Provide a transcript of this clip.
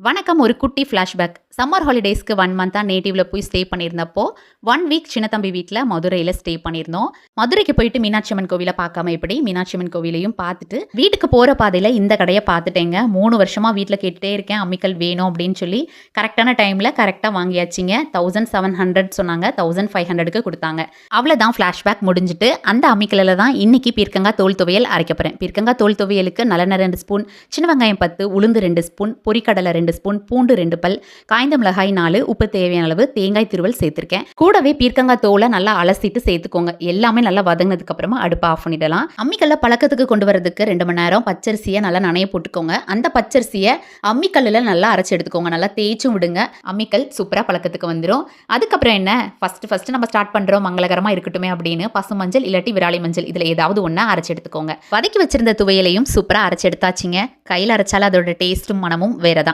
வணக்கம். ஒரு குட்டி ஃப்ளாஷ்பேக். சம்மர் ஹாலிடேஸ்க்கு 1 மந்த்தா நேட்டிவ்ல போய் ஸ்டே பண்ணியிருந்தப்போ, 1 வீக் சின்னத்தம்பி வீட்ல மதுரையில ஸ்டே பண்ணியிருந்தோம். மதுரைக்கு போயிட்டு மீனாட்சி அம்மன் கோவில பார்க்காம எப்படி? மீனாட்சி அம்மன் கோவிலையும் பார்த்துட்டு, வீட்டுக்கு போற பாதையில இந்த கடைய பார்த்துட்டேங்க. 3 வருஷமா வீட்ல கேட்டுட்டே இருக்கேன். அம்மிக்கல் வேணும் அப்படின்னு சொல்லி, கரெக்ட்டான டைம்ல கரெக்ட்டா வாங்கியாச்சுங்க. 1700 சொன்னாங்க. 1500க்கு குடுத்தாங்க. அவ்வளதான் ஃப்ளாஷ்பேக் முடிஞ்சுட்டு, அந்த அம்மிக்கல்லுல தான் இன்னைக்கு பீர்க்கங்காய் தோல் துவையல் அரைக்க போறேன். பீர்க்கங்காய் தோல் துவையலுக்கு நல்லெண்ணெய் 2 ஸ்பூன், சின்ன வெங்காயம் 10, உளுந்து 2 ஸ்பூன், பொரிக்கடலை 2 ஸ்பூன், பூண்டு 2 பல், காய்ந்த மிளகாய் 4, உப்பு தேவையான அளவு, தேங்காய் துருவல் சேர்த்திருக்கேன். கூடவே பீர்க்கங்காய் தோலை நல்லா அலசிட்டு சேர்த்துக்கோங்க. எல்லாமே நல்லா வதங்கினதுக்கு அப்புறமா அடுப்பை ஆஃப் பண்ணிடலாம். அம்மிக்கல்ல பழக்கத்துக்கு கொண்டு வரதுக்கு 2 மணி நேரம் பச்சரிசியை நல்லா நனைய போட்டுக்கோங்க. அந்த பச்சரிசியை அம்மிக்கல்லில் நல்லா அரைச்சி எடுத்துக்கோங்க. நல்லா தேய்ச்சும் விடுங்க. அம்மிக்கல் சூப்பராக பழக்கத்துக்கு வந்துடும். அதுக்கப்புறம் என்ன, ஃபர்ஸ்ட் நம்ம ஸ்டார்ட் பண்ணுறோம் மங்களகரமாக இருக்கட்டுமே அப்படின்னு பசு மஞ்சள் இல்லாட்டி விராலி மஞ்சள் இதில் ஏதாவது ஒன்றா அரைச்சி எடுத்துக்கோங்க. வதக்கி வச்சிருந்த துவையலையும் சூப்பராக அரைச்சி எடுத்தாச்சுங்க. கையில் அரைச்சாலும் அதோட டேஸ்ட்டும் மனமும் வேற தான்.